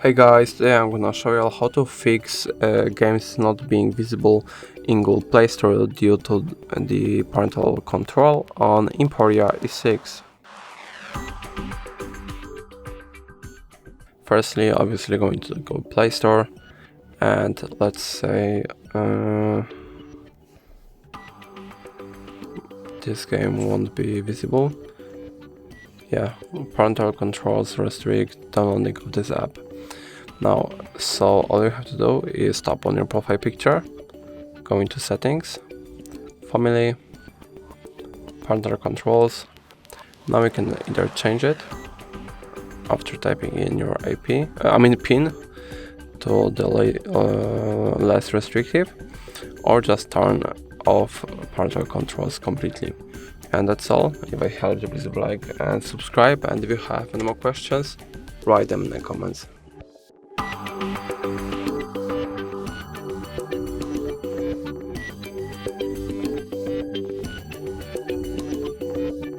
Hey guys, today I'm gonna show you how to fix games not being visible in Google Play Store due to the parental control on EMPORIA E6. Firstly, obviously going to the Google Play Store and let's say this game won't be visible. Yeah, parental controls restrict downloading of this app. Now, so all you have to do is tap on your profile picture, go into settings, family, parental controls. Now you can either change it after typing in your PIN to the less restrictive, or just turn off parental controls completely. And that's all. If I helped you, please like and subscribe, and if you have any more questions, write them in the comments.